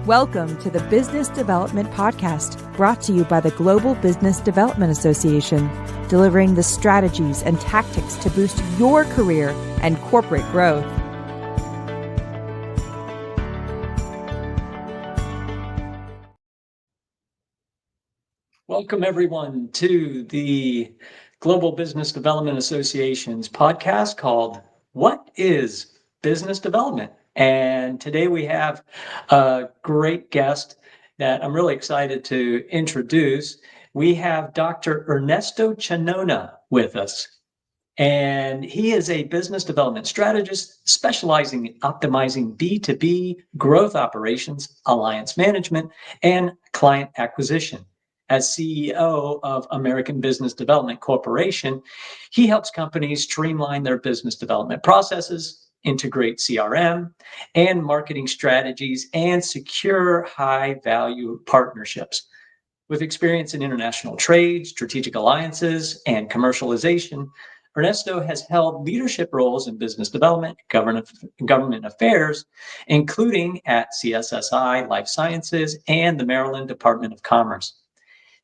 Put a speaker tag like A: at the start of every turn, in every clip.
A: Welcome to the Business Development Podcast, brought to you by the Global Business Development Association, delivering the strategies and tactics to boost your career and corporate growth.
B: Welcome, everyone, to the Global Business Development Association's podcast called What is Business Development? And today we have a great guest that I'm really excited to introduce. We have Dr. Ernesto Chanona with us. And he is a business development strategist specializing in optimizing B2B growth operations, alliance management, and client acquisition. As CEO of American Business Development Corporation, he helps companies streamline their business development processes, integrate CRM and marketing strategies, and secure high-value partnerships. With experience in international trade, strategic alliances, and commercialization, Ernesto has held leadership roles in business development, government affairs, including at CSSI Life Sciences and the Maryland Department of Commerce.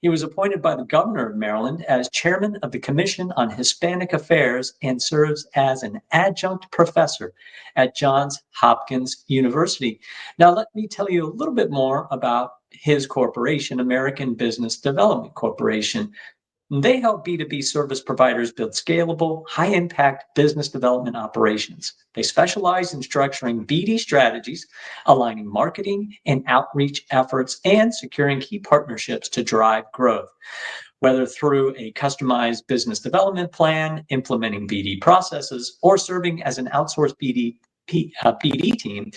B: He was appointed by the governor of Maryland as chairman of the Commission on Hispanic Affairs and serves as an adjunct professor at Johns Hopkins University. Now, let me tell you a little bit more about his corporation, American Business Development Corporation. They help B2B service providers build scalable, high-impact business development operations. They specialize in structuring BD strategies, aligning marketing and outreach efforts, and securing key partnerships to drive growth. Whether through a customized business development plan, implementing BD processes, or serving as an outsourced BD team,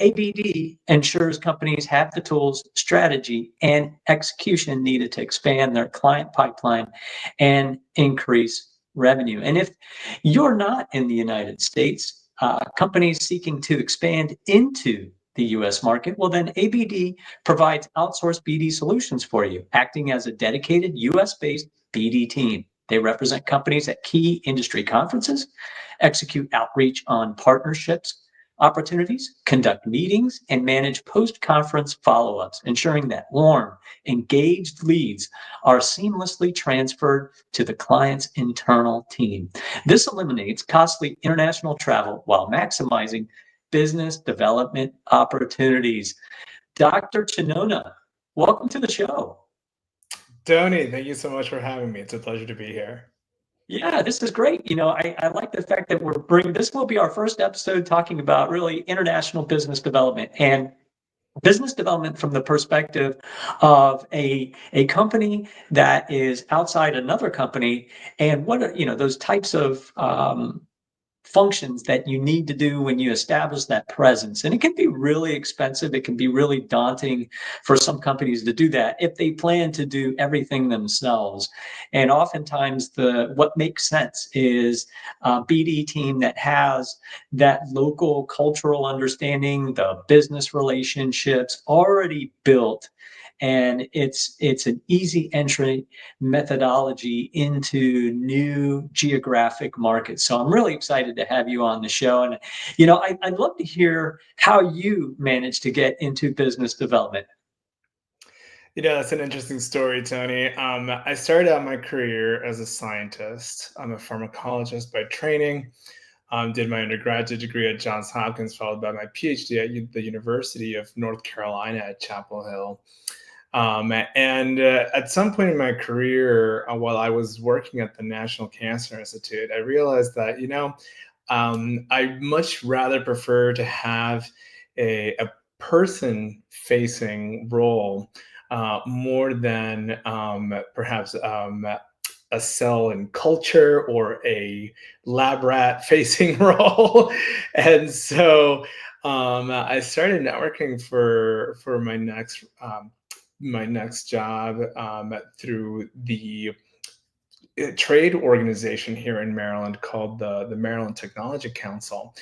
B: ABD ensures companies have the tools, strategy, and execution needed to expand their client pipeline and increase revenue. And if you're not in the United States, companies seeking to expand into the US market, well, then ABD provides outsourced BD solutions for you, acting as a dedicated US-based BD team. They represent companies at key industry conferences, execute outreach on partnerships, opportunities, conduct meetings, and manage post-conference follow-ups, ensuring that warm, engaged leads are seamlessly transferred to the client's internal team. This eliminates costly international travel while maximizing business development opportunities. Dr. Chanona, welcome to the show.
C: Tony, thank you so much for having me. It's a pleasure to be here.
B: Yeah, this is great. I like the fact that this will be our first episode talking about really international business development and business development from the perspective of a company that is outside another company, and what are, those types of functions that you need to do when you establish that presence. And it can be really expensive. It can be really daunting for some companies to do that if they plan to do everything themselves. And oftentimes what makes sense is a BD team that has that local cultural understanding, the business relationships already built, and it's an easy entry methodology into new geographic markets. So I'm really excited to have you on the show. And, I'd love to hear how you managed to get into business development.
C: That's an interesting story, Tony. I started out my career as a scientist. I'm a pharmacologist by training. Did my undergraduate degree at Johns Hopkins, followed by my PhD at the University of North Carolina at Chapel Hill. And at some point in my career, while I was working at the National Cancer Institute, I realized that, I much rather prefer to have a person-facing role more than perhaps a cell and culture or a lab rat facing role. And so I started networking for my next job through the trade organization here in Maryland called the Maryland Technology Council.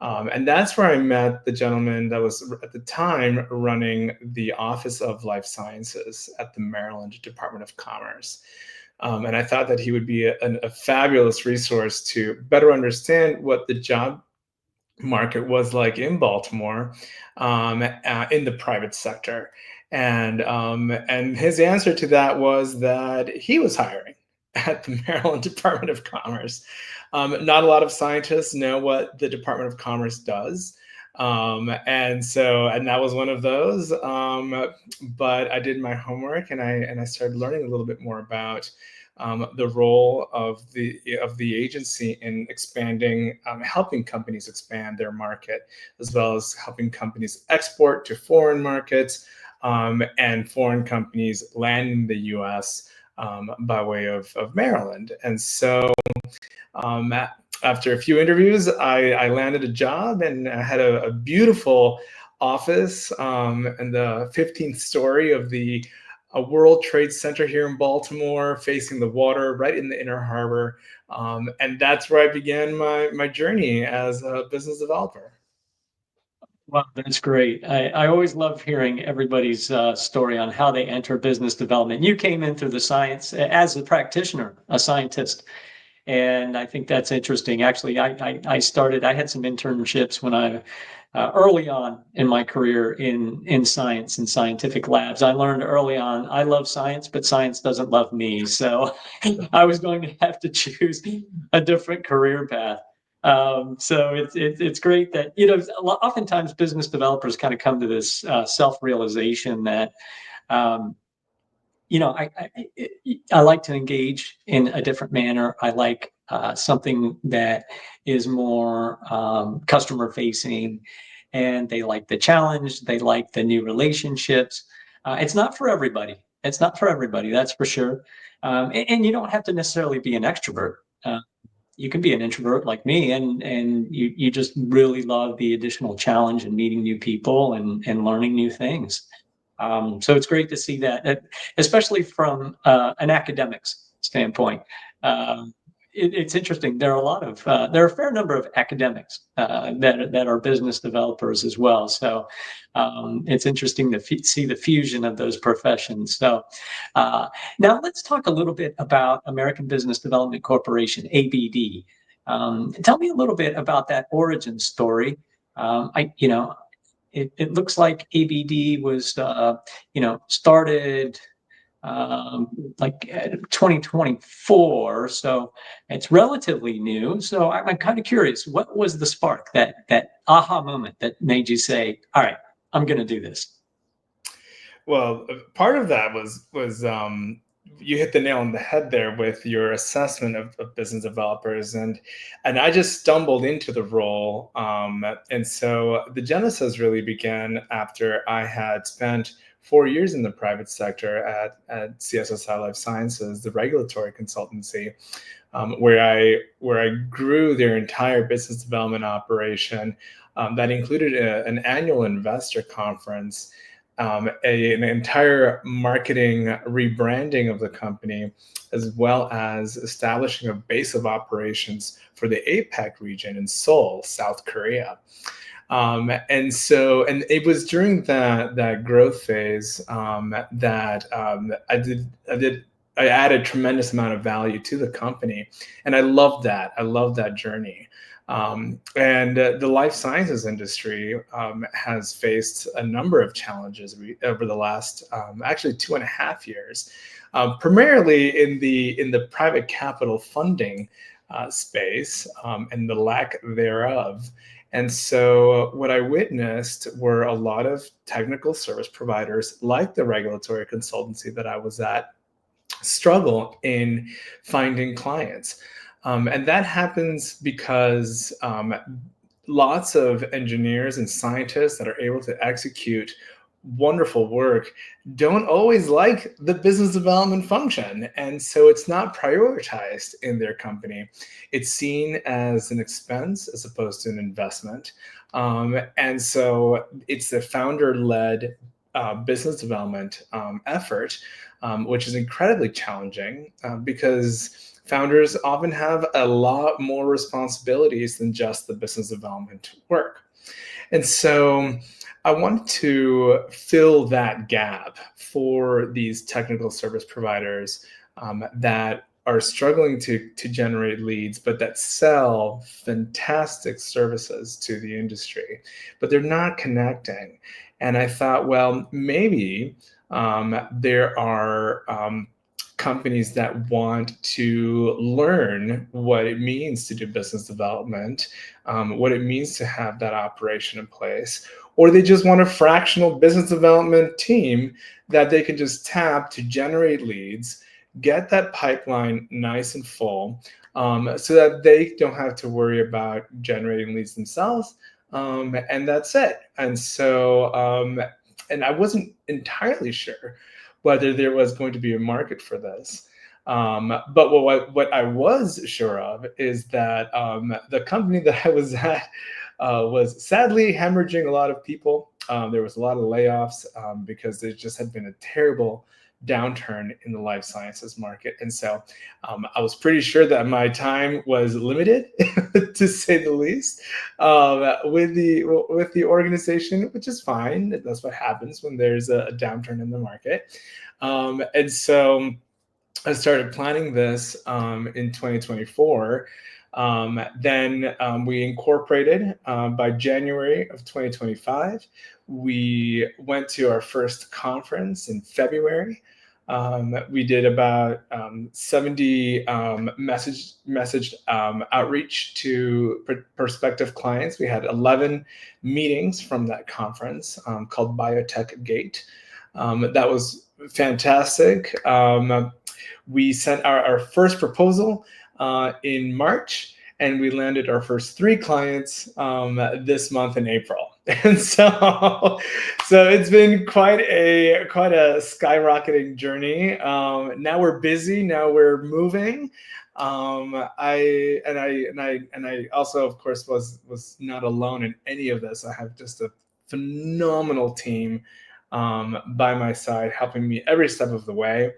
C: And that's where I met the gentleman that was at the time running the Office of Life Sciences at the Maryland Department of Commerce. And I thought that he would be a fabulous resource to better understand what the job market was like in Baltimore, in the private sector. And his answer to that was that he was hiring at the Maryland Department of Commerce. Not a lot of scientists know what the Department of Commerce does. And that was one of those. But I did my homework, and I started learning a little bit more about the role of the agency in expanding, helping companies expand their market, as well as helping companies export to foreign markets, and foreign companies land in the U.S. By way of Maryland. And so after a few interviews, I landed a job, and I had a beautiful office in the 15th story of the World Trade Center here in Baltimore, facing the water, right in the Inner Harbor. And that's where I began my journey as a business developer.
B: Wow, that's great. I always love hearing everybody's story on how they enter business development. You came in through the science as a practitioner, a scientist. And I think that's interesting. Actually, I had some internships when I early on in my career in science and scientific labs. I learned early on I love science, but science doesn't love me. So I was going to have to choose a different career path. So it's great that oftentimes business developers kind of come to this self-realization that um, I like to engage in a different manner. I like something that is more customer facing, and they like the challenge. They like the new relationships. It's not for everybody. It's not for everybody, that's for sure. And you don't have to necessarily be an extrovert. You can be an introvert like me, and you just really love the additional challenge and meeting new people and learning new things. So it's great to see that, especially from an academics standpoint. It's interesting. There are a fair number of academics that are business developers as well. So it's interesting to see the fusion of those professions. So now let's talk a little bit about American Business Development Corporation, ABD. Tell me a little bit about that origin story. It looks like ABD was, started like 2024, so it's relatively new. So I'm kind of curious, what was the spark, that aha moment that made you say, "All right, I'm going to do this"?
C: Well, part of that was you hit the nail on the head there with your assessment of business developers, and I just stumbled into the role, and so the genesis really began after I had spent 4 years in the private sector at CSSI Life Sciences, the regulatory consultancy, where I grew their entire business development operation. That included an annual investor conference, an entire marketing rebranding of the company, as well as establishing a base of operations for the APAC region in Seoul, South Korea. And it was during that growth phase that I added tremendous amount of value to the company, and I loved that. I loved that journey. And the life sciences industry has faced a number of challenges over the last actually 2.5 years, primarily in the private capital funding space, and the lack thereof. And so what I witnessed were a lot of technical service providers, like the regulatory consultancy that I was at, struggle in finding clients. And that happens because lots of engineers and scientists that are able to execute wonderful work don't always like the business development function. And so it's not prioritized in their company. It's seen as an expense as opposed to an investment. And so it's the founder-led business development effort, which is incredibly challenging because founders often have a lot more responsibilities than just the business development work. And so I wanted to fill that gap for these technical service providers that are struggling to generate leads, but that sell fantastic services to the industry, but they're not connecting. And I thought, well, maybe there are companies that want to learn what it means to do business development, what it means to have that operation in place, or they just want a fractional business development team that they can just tap to generate leads, get that pipeline nice and full, so that they don't have to worry about generating leads themselves. And that's it. And so, and I wasn't entirely sure whether there was going to be a market for this. But what I was sure of is that the company that I was at was sadly hemorrhaging a lot of people. There was a lot of layoffs because there just had been a terrible downturn in the life sciences market. And so I was pretty sure that my time was limited, to say the least, with the organization, which is fine. That's what happens when there's a downturn in the market. And so I started planning this in 2024. Then we incorporated by January of 2025. We went to our first conference in February. We did about 70 message outreach to prospective clients. We had 11 meetings from that conference called Biotech Gate. That was fantastic. We sent our first proposal in March, and we landed our first 3 clients this month in April. And so it's been quite a skyrocketing journey. Now we're busy. Now we're moving. I also, of course, was not alone in any of this. I have just a phenomenal team by my side, helping me every step of the way,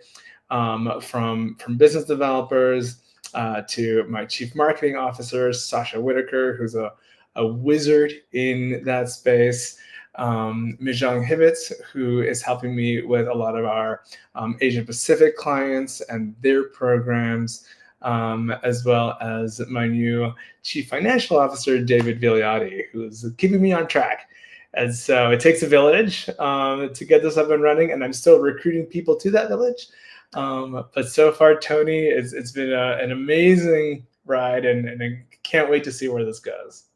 C: from business developers to my chief marketing officer, Sasha Whitaker, who's a wizard in that space, Mijong Hivitz, who is helping me with a lot of our Asia Pacific clients and their programs, as well as my new chief financial officer, David Vigliotti, who's keeping me on track. And so it takes a village to get this up and running, and I'm still recruiting people to that village. But so far, Tony, it's been an amazing ride, and I can't wait to see where this goes.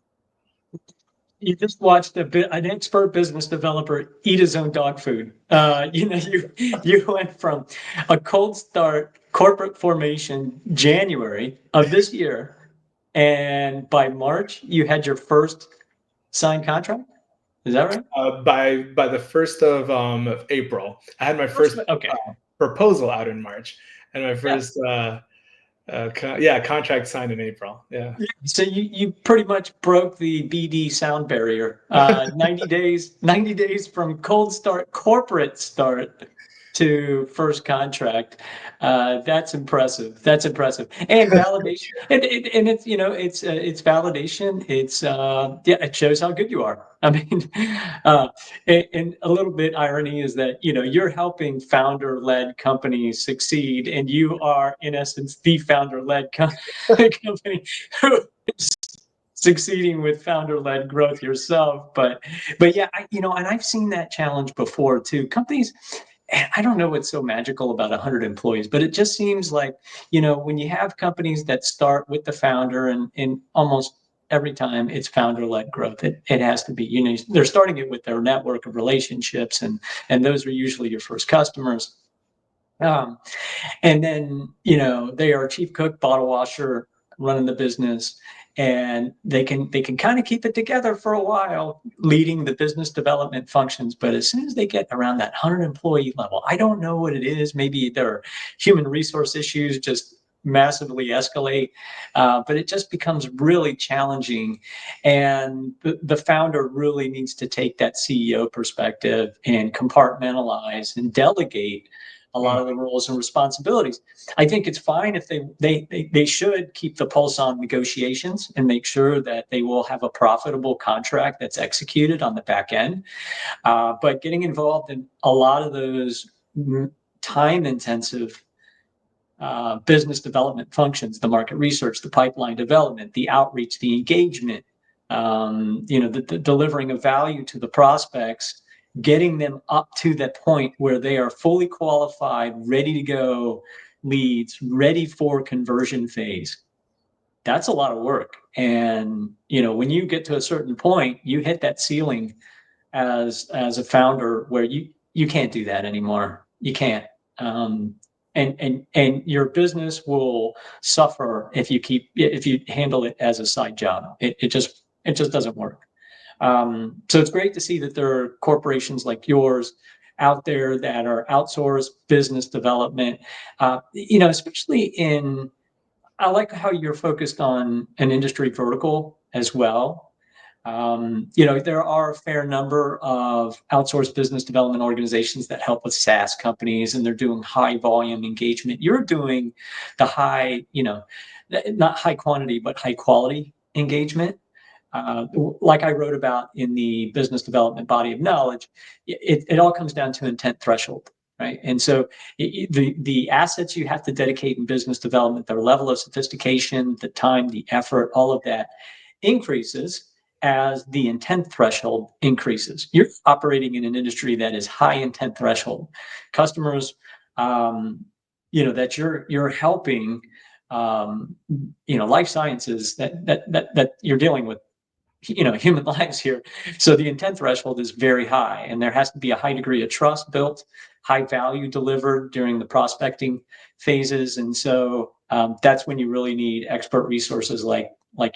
B: You just watched an expert business developer eat his own dog food. You went from a cold start corporate formation January of this year, and by March you had your first signed contract. Is that right?
C: By the 1st of April, I had my first proposal out in March, and my first contract signed in April. Yeah.
B: So you pretty much broke the BD sound barrier. 90 days from cold start, corporate start, to first contract. That's impressive. And validation. And it's it's validation. It's it shows how good you are. I mean, and a little bit irony is that you're helping founder-led companies succeed, and you are in essence the founder-led company who is succeeding with founder-led growth yourself. But yeah, and I've seen that challenge before too. Companies. I don't know what's so magical about 100 employees, but it just seems like, when you have companies that start with the founder, and almost every time it's founder-led growth, it has to be, they're starting it with their network of relationships, and those are usually your first customers. And then, they are chief cook, bottle washer, running the business, and they can kind of keep it together for a while, leading the business development functions. But as soon as they get around that 100 employee level, I don't know what it is. Maybe their human resource issues just massively escalate, but it just becomes really challenging. And the founder really needs to take that CEO perspective and compartmentalize and delegate a lot of the roles and responsibilities. I think it's fine if they should keep the pulse on negotiations and make sure that they will have a profitable contract that's executed on the back end. But getting involved in a lot of those time-intensive business development functions, the market research, the pipeline development, the outreach, the engagement, the delivering of value to the prospects, getting them up to that point where they are fully qualified, ready to go leads, ready for conversion phase. That's a lot of work. And, when you get to a certain point, you hit that ceiling as a founder where you can't do that anymore. You can't. And your business will suffer if you handle it as a side job. It just doesn't work. So it's great to see that there are corporations like yours out there that are outsourced business development. Especially I like how you're focused on an industry vertical as well. There are a fair number of outsourced business development organizations that help with SaaS companies, and they're doing high volume engagement. You're doing the high, not high quantity, but high quality engagement. Like I wrote about in the business development body of knowledge, it all comes down to intent threshold, right? And so the assets you have to dedicate in business development, their level of sophistication, the time, the effort, all of that increases as the intent threshold increases. You're operating in an industry that is high intent threshold. Customers, that you're helping, life sciences that you're dealing with, human lives here. So the intent threshold is very high, and there has to be a high degree of trust built, high value delivered during the prospecting phases. And so that's when you really need expert resources like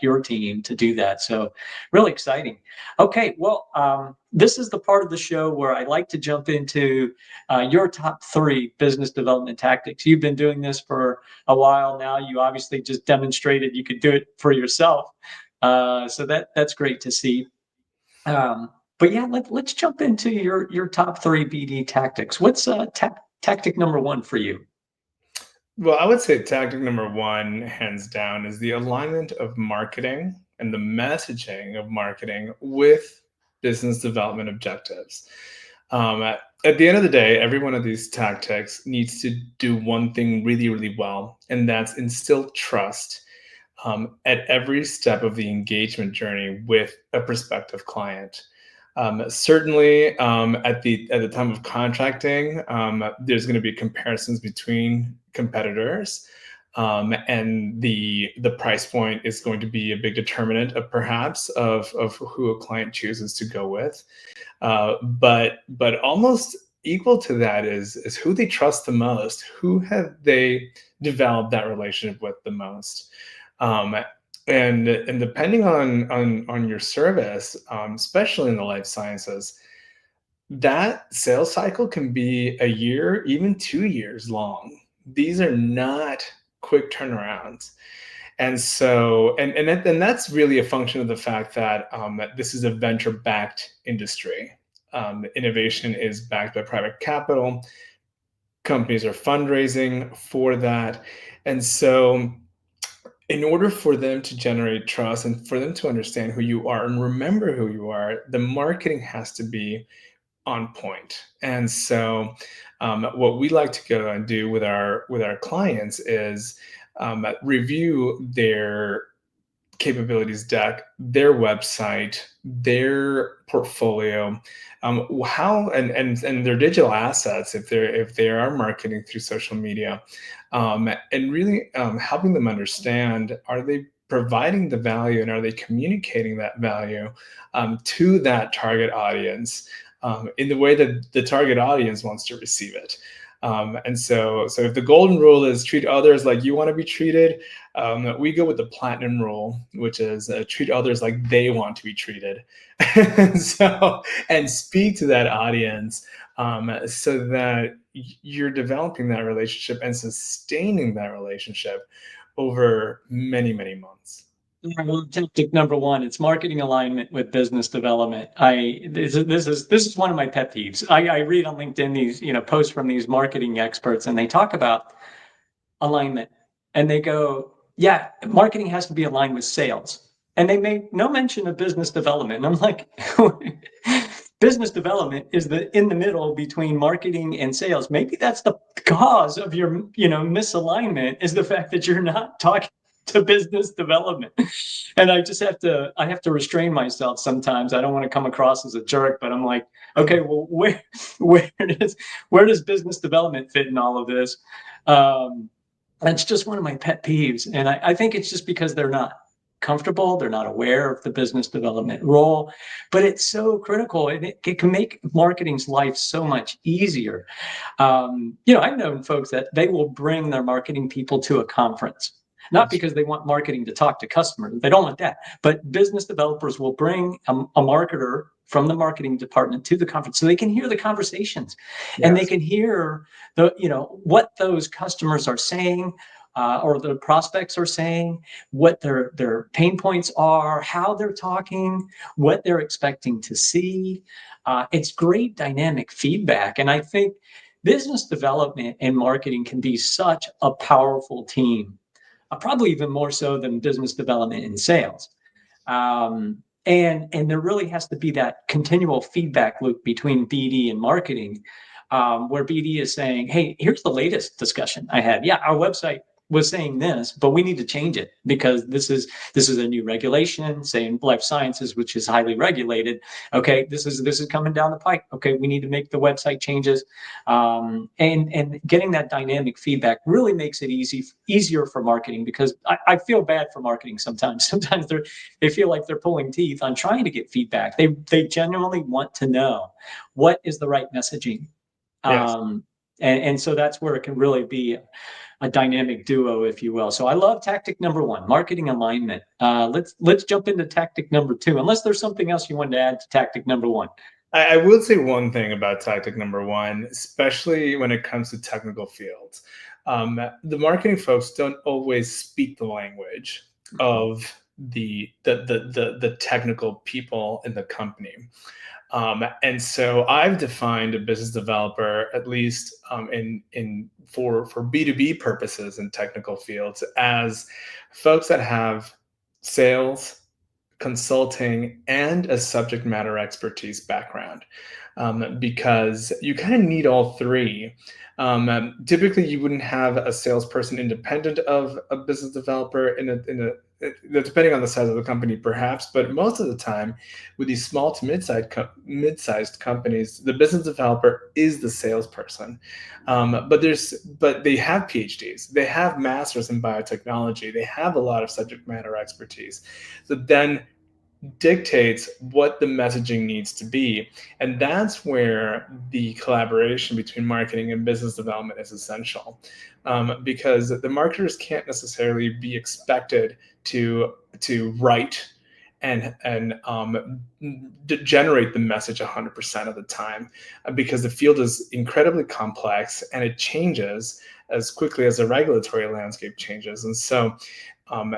B: your team to do that. So really exciting. Okay, well, this is the part of the show where I like to jump into your top 3 business development tactics. You've been doing this for a while now. You obviously just demonstrated you could do it for yourself. So that's great to see. But yeah, let's jump into your top 3 BD tactics. What's tactic number 1 for you?
C: Well, I would say tactic number 1, hands down, is the alignment of marketing and the messaging of marketing with business development objectives. At the end of the day, every one of these tactics needs to do one thing really, really well, and that's instill trust at every step of the engagement journey with a prospective client. Certainly, at the time of contracting, there's going to be comparisons between competitors, and the price point is going to be a big determinant of perhaps of who a client chooses to go with. But almost equal to that is who they trust the most. Who have they developed that relationship with the most? And depending on your service, especially in the life sciences, that sales cycle can be a year, even 2 years long. These are not quick turnarounds. And so, and that's really a function of the fact that this is a venture-backed industry. Innovation is backed by private capital. Companies are fundraising for that. And so in order for them to generate trust and for them to understand who you are and remember who you are, the marketing has to be on point. And so what we like to go and do with our clients is review their capabilities deck, their website, their portfolio, how and their digital assets if they are marketing through social media, and really helping them understand, are they providing the value and are they communicating that value to that target audience in the way that the target audience wants to receive it. And so if the golden rule is treat others like you want to be treated, we go with the platinum rule, which is treat others like they want to be treated. And speak to that audience so that you're developing that relationship and sustaining that relationship over many, many months.
B: Well, tactic number 1, it's marketing alignment with business development. This is one of my pet peeves. I read on LinkedIn these posts from these marketing experts, and they talk about alignment, and they go, yeah, marketing has to be aligned with sales, and they make no mention of business development. And I'm like, business development is in the middle between marketing and sales. Maybe that's the cause of your, misalignment, is the fact that you're not talking to business development. And I have to restrain myself sometimes. I don't want to come across as a jerk, but I'm like, okay, well, where does business development fit in all of this? That's just one of my pet peeves. And I think it's just because they're not comfortable, they're not aware of the business development role, but it's so critical, and it can make marketing's life so much easier. I've known folks that they will bring their marketing people to a conference, not because they want marketing to talk to customers. They don't want that. But business developers will bring a marketer from the marketing department to the conference so they can hear the conversations, and they can hear what those customers are saying, or the prospects are saying, what their pain points are, how they're talking, what they're expecting to see. It's great dynamic feedback. And I think business development and marketing can be such a powerful team, probably even more so than business development and sales. And there really has to be that continual feedback loop between BD and marketing, where BD is saying, hey, here's the latest discussion I had. Yeah, our website was saying this, but we need to change it because this is a new regulation, say in life sciences, which is highly regulated. Okay, this is coming down the pike. Okay, we need to make the website changes, and getting that dynamic feedback really makes it easier for marketing, because I feel bad for marketing sometimes. Sometimes they feel like they're pulling teeth on trying to get feedback. They genuinely want to know what is the right messaging.
C: Yes.
B: And so that's where it can really be a dynamic duo, if you will. So I love tactic number one, marketing alignment. Let's jump into tactic number two, unless there's something else you wanted to add to tactic number one.
C: I will say one thing about tactic number one, especially when it comes to technical fields. The marketing folks don't always speak the language of the technical people in the company. And so I've defined a business developer, at least for B2B purposes in technical fields, as folks that have sales, consulting, and a subject matter expertise background, because you kind of need all three. Typically, you wouldn't have a salesperson independent of a business developer depending on the size of the company, perhaps, but most of the time, with these small to mid-sized companies, the business developer is the salesperson. But they have PhDs, they have masters in biotechnology, they have a lot of subject matter expertise. So then dictates what the messaging needs to be. And that's where the collaboration between marketing and business development is essential, because the marketers can't necessarily be expected to write and generate the message 100% of the time, because the field is incredibly complex and it changes as quickly as the regulatory landscape changes. And so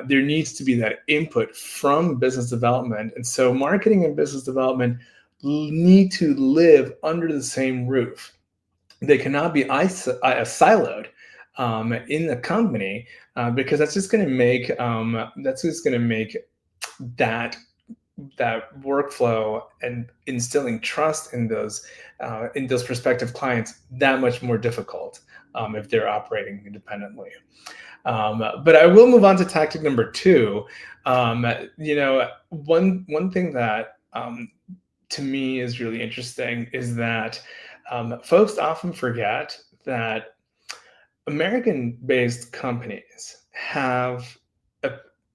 C: there needs to be that input from business development. And so marketing and business development need to live under the same roof. They cannot be siloed in the company, because that's just going to make that workflow and instilling trust in those prospective clients that much more difficult, if they're operating independently. But I will move on to tactic number two. One thing that to me is really interesting is that folks often forget that American-based companies have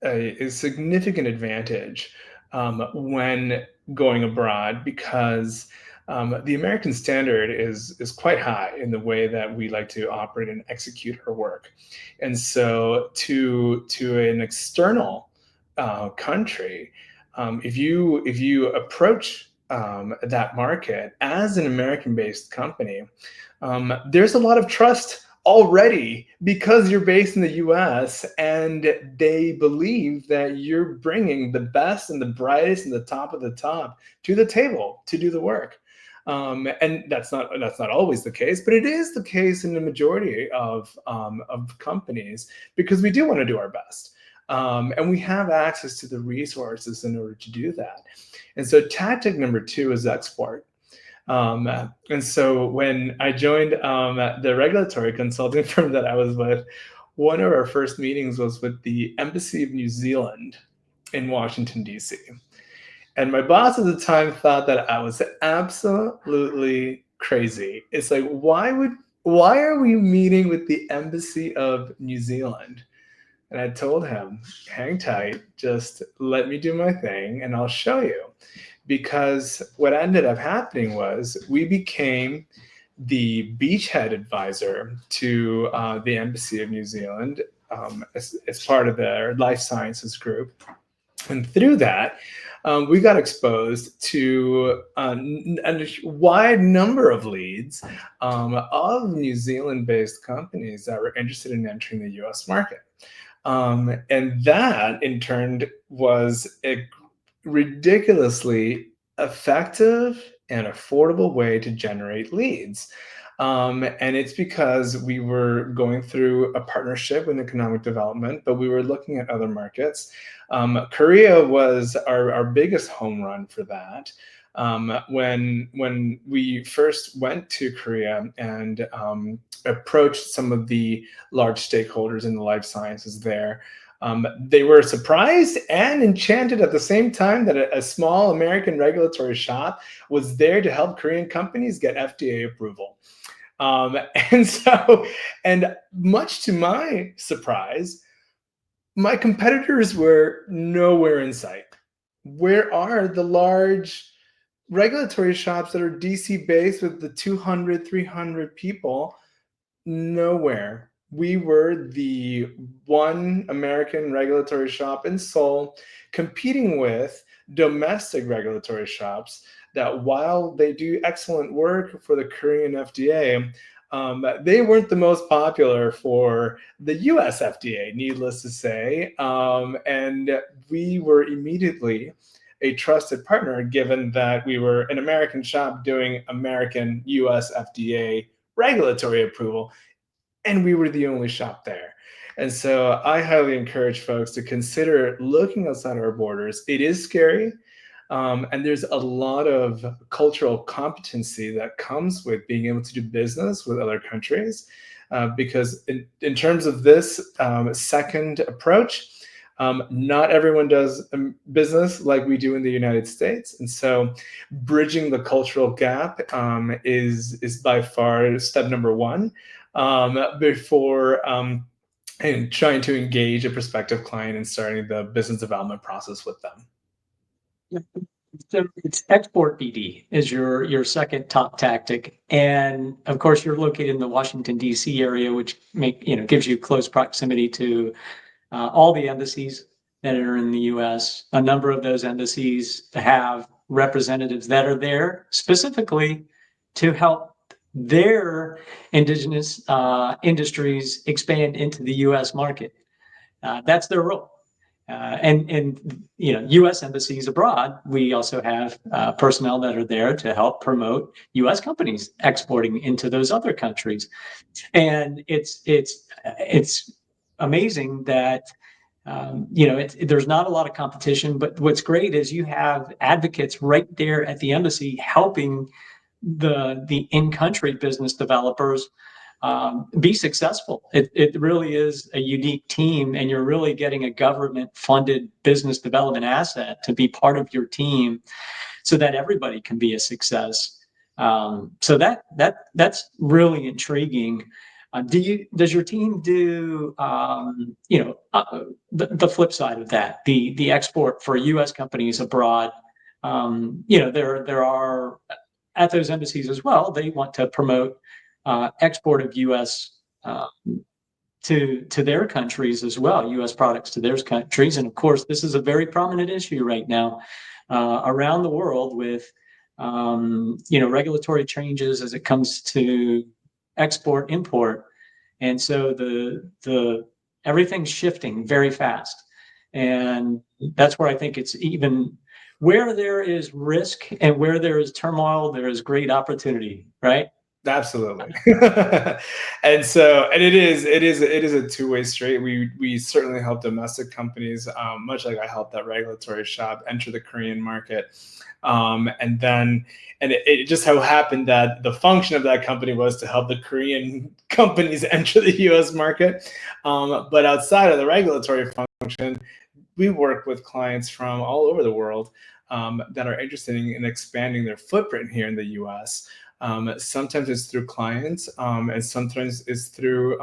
C: a significant advantage when going abroad, because the American standard is quite high in the way that we like to operate and execute our work. And so to an external country, if you approach that market as an American-based company, there's a lot of trust already, because you're based in the US and they believe that you're bringing the best and the brightest and the top of the top to the table to do the work. And that's not always the case, but it is the case in the majority of companies, because we do want to do our best. And we have access to the resources in order to do that. And so tactic number two is export. And so when I joined the regulatory consulting firm that I was with, one of our first meetings was with the Embassy of New Zealand in Washington, D.C. And my boss at the time thought that I was absolutely crazy. It's like, why are we meeting with the Embassy of New Zealand? And I told him, hang tight, just let me do my thing and I'll show you. Because what ended up happening was we became the beachhead advisor to the Embassy of New Zealand as part of their life sciences group. And through that, we got exposed to a wide number of leads of New Zealand-based companies that were interested in entering the U.S. market. And that, in turn, was a ridiculously effective and affordable way to generate leads. And it's because we were going through a partnership with economic development, but we were looking at other markets. Korea was our biggest home run for that. When we first went to Korea and approached some of the large stakeholders in the life sciences there, they were surprised and enchanted at the same time that a small American regulatory shop was there to help Korean companies get FDA approval. And much to my surprise, my competitors were nowhere in sight. Where are the large regulatory shops that are DC based with the 200, 300 people? Nowhere. We were the one American regulatory shop in Seoul competing with domestic regulatory shops that, while they do excellent work for the Korean FDA, they weren't the most popular for the US FDA, needless to say. And we were immediately a trusted partner, given that we were an American shop doing American US FDA regulatory approval, and we were the only shop there. And so I highly encourage folks to consider looking outside our borders. It is scary, and there's a lot of cultural competency that comes with being able to do business with other countries. Because in terms of this second approach, not everyone does business like we do in the United States. And so bridging the cultural gap is by far step number one before and trying to engage a prospective client and starting the business development process with them.
B: So it's export BD is your second top tactic, and of course you're located in the Washington D.C. area, which gives you close proximity to all the embassies that are in the U.S. A number of those embassies have representatives that are there specifically to help their indigenous industries expand into the U.S. market. That's their role. And U.S. embassies abroad, we also have personnel that are there to help promote U.S. companies exporting into those other countries. And it's amazing that there's not a lot of competition, but what's great is you have advocates right there at the embassy helping the in-country business developers be successful. It really is a unique team, and you're really getting a government-funded business development asset to be part of your team, so that everybody can be a success. So that's really intriguing. Does your team do the flip side of that, the export for U.S. companies abroad? There are at those embassies as well. They want to promote export of U.S. To their countries as well, U.S. products to their countries. And of course, this is a very prominent issue right now around the world with regulatory changes as it comes to export import. And so the everything's shifting very fast, and that's where I think it's even where there is risk and where there is turmoil, there is great opportunity, right?
C: Absolutely. And it is a two-way street. We certainly help domestic companies, much like I helped that regulatory shop enter the Korean market. It just so happened that the function of that company was to help the Korean companies enter the US market. But outside of the regulatory function, we work with clients from all over the world that are interested in expanding their footprint here in the US. Sometimes it's through clients, and sometimes it's through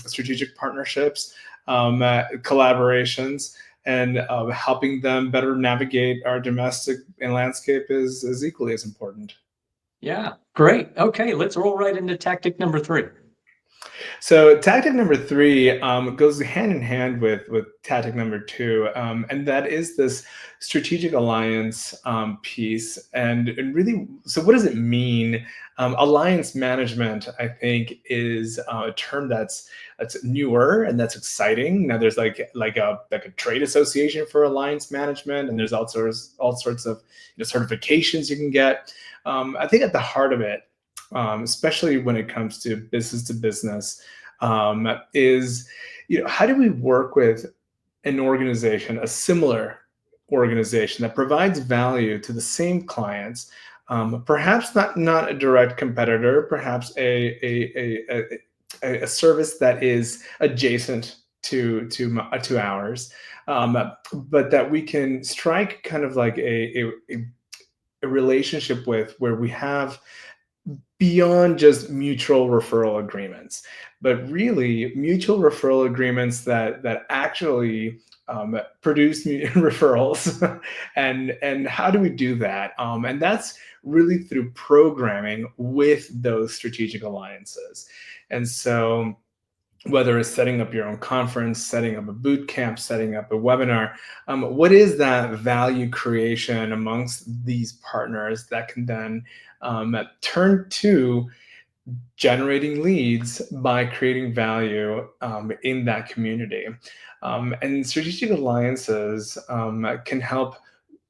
C: strategic partnerships, collaborations, and helping them better navigate our domestic and landscape is equally as important.
B: Yeah, great. Okay, let's roll right into tactic number 3.
C: So tactic number 3 goes hand in hand with tactic number 2, and that is this strategic alliance piece. And really, so what does it mean? Alliance management, I think, is a term that's newer and that's exciting. Now, there's like a trade association for alliance management, and there's all sorts of certifications you can get. I think at the heart of it, especially when it comes to business, is how do we work with an organization, a similar organization that provides value to the same clients, perhaps not a direct competitor, perhaps a service that is adjacent to ours, but that we can strike kind of like a relationship with, where we have beyond just mutual referral agreements, but really mutual referral agreements that actually produce referrals. And how do we do that? And that's really through programming with those strategic alliances. And so whether it's setting up your own conference, setting up a boot camp, setting up a webinar, what is that value creation amongst these partners that can then turn to generating leads by creating value in that community? And strategic alliances can help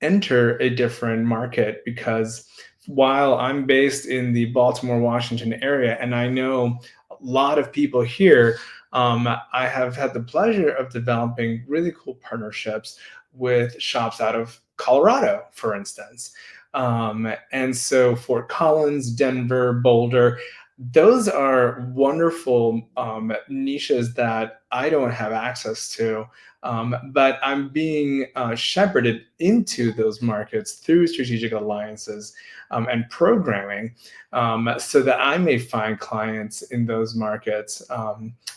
C: enter a different market, because while I'm based in the Baltimore, Washington area, and I know a lot of people here, I have had the pleasure of developing really cool partnerships with shops out of Colorado, for instance. And so Fort Collins, Denver, Boulder, those are wonderful niches that I don't have access to, but I'm being shepherded into those markets through strategic alliances and programming, so that I may find clients in those markets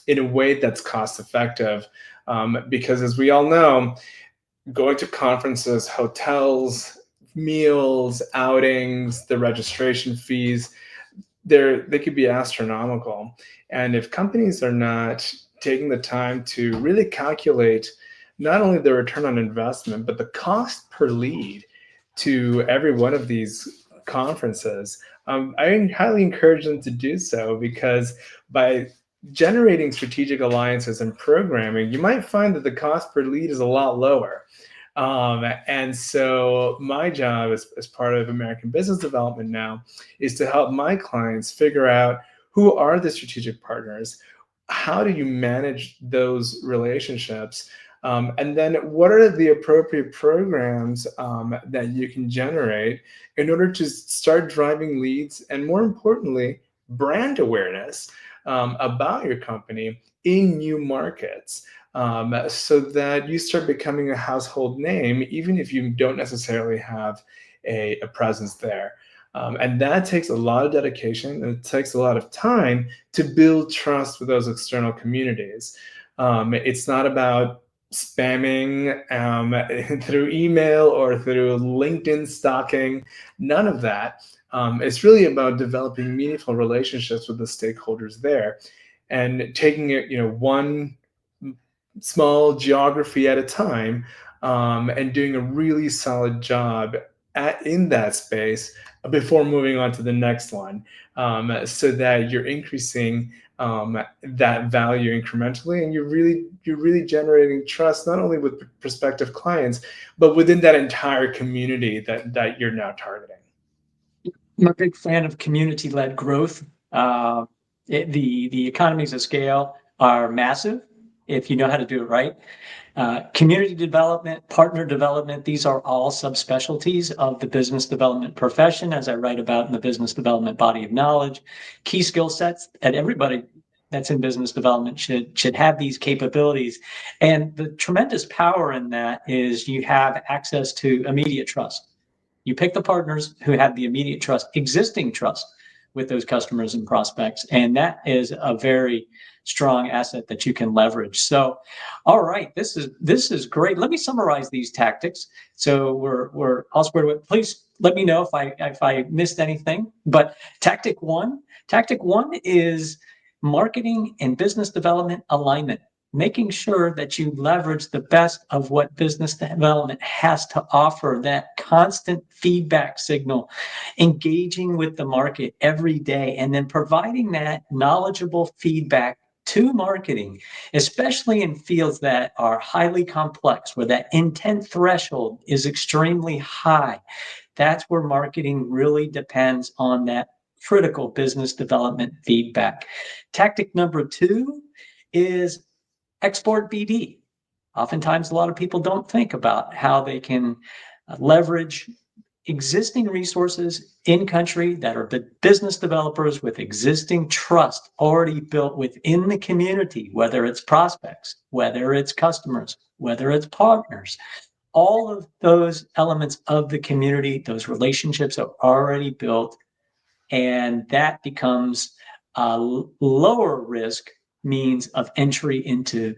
C: in a way that's cost effective. Because as we all know, going to conferences, hotels, meals, outings, the registration fees, they could be astronomical. And if companies are not taking the time to really calculate not only the return on investment, but the cost per lead to every one of these conferences, I highly encourage them to do so, because by generating strategic alliances and programming, you might find that the cost per lead is a lot lower. And so my job as part of American Business Development now is to help my clients figure out who are the strategic partners, how do you manage those relationships, and then what are the appropriate programs that you can generate in order to start driving leads, and more importantly, brand awareness about your company in new markets. So that you start becoming a household name, even if you don't necessarily have a presence there. And that takes a lot of dedication, and it takes a lot of time to build trust with those external communities. It's not about spamming through email or through LinkedIn stalking, none of that. It's really about developing meaningful relationships with the stakeholders there, and taking it, one small geography at a time, and doing a really solid job in that space before moving on to the next one, so that you're increasing that value incrementally, and you're really generating trust, not only with prospective clients, but within that entire community that you're now targeting.
B: I'm a big fan of community-led growth. The economies of scale are massive if you know how to do it right. Community development, partner development, these are all subspecialties of the business development profession, as I write about in the business development body of knowledge. Key skill sets that everybody that's in business development should have these capabilities. And the tremendous power in that is you have access to immediate trust. You pick the partners who have the immediate trust, existing trust with those customers and prospects. And that is a very strong asset that you can leverage. So, all right, this is great. Let me summarize these tactics. So we're all squared away. Please let me know if I missed anything. But tactic one is marketing and business development alignment, making sure that you leverage the best of what business development has to offer, that constant feedback signal, engaging with the market every day, and then providing that knowledgeable feedback to marketing, especially in fields that are highly complex, where that intent threshold is extremely high. That's where marketing really depends on that critical business development feedback. Tactic number 2 is export BD. Oftentimes, a lot of people don't think about how they can leverage existing resources in country that are business developers with existing trust already built within the community, whether it's prospects, whether it's customers, whether it's partners. All of those elements of the community, those relationships are already built, and that becomes a lower risk means of entry into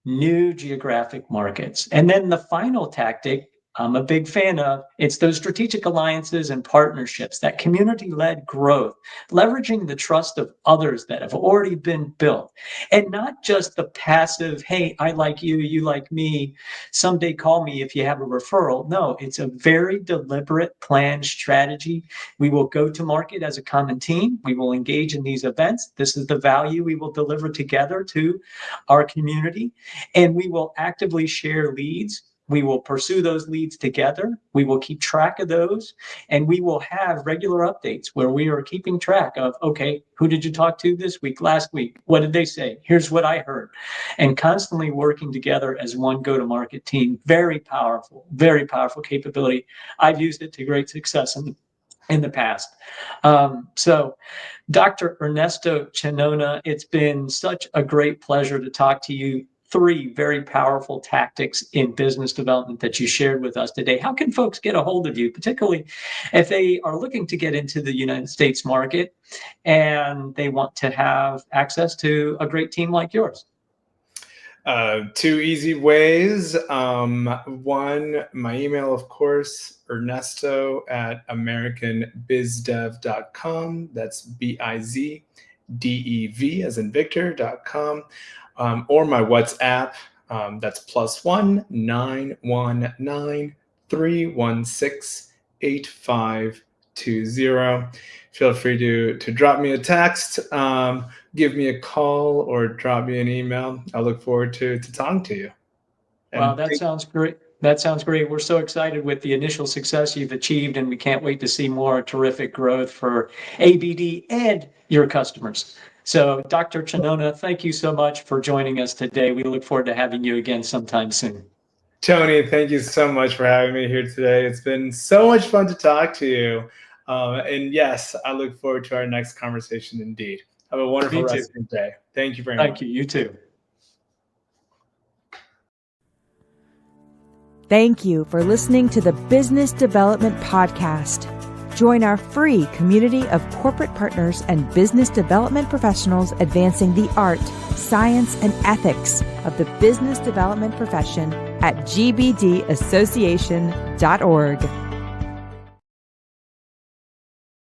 B: new geographic markets. And then the final tactic I'm a big fan of, it's those strategic alliances and partnerships, that community-led growth, leveraging the trust of others that have already been built, and not just the passive, hey, I like you, you like me, someday call me if you have a referral. No, it's a very deliberate, planned strategy. We will go to market as a common team. We will engage in these events. This is the value we will deliver together to our community, and we will actively share leads. We will pursue those leads together. We will keep track of those, and we will have regular updates where we are keeping track of, okay, who did you talk to this week, last week? What did they say? Here's what I heard. And constantly working together as one go-to-market team. Very powerful capability. I've used it to great success in the past. So Dr. Ernesto Chanona, it's been such a great pleasure to talk to you. 3 very powerful tactics in business development that you shared with us today. How can folks get a hold of you, particularly if they are looking to get into the United States market and they want to have access to a great team like yours?
C: 2 easy ways. 1, my email, of course, ernesto@americanbizdev.com. That's BIZDEV as in Victor.com. Or my WhatsApp, that's +1 919 316 8520. Feel free to drop me a text, give me a call, or drop me an email. I look forward to talking to you.
B: Wow, that sounds great. That sounds great. We're so excited with the initial success you've achieved, and we can't wait to see more terrific growth for ABD and your customers. So, Dr. Chanona, thank you so much for joining us today. We look forward to having you again sometime soon.
C: Tony, thank you so much for having me here today. It's been so much fun to talk to you. And yes, I look forward to our next conversation indeed. Have a wonderful rest of your day. Thank you very much.
B: Thank you. You too.
A: Thank you for listening to the Business Development Podcast. Join our free community of corporate partners and business development professionals advancing the art, science, and ethics of the business development profession at gbdassociation.org.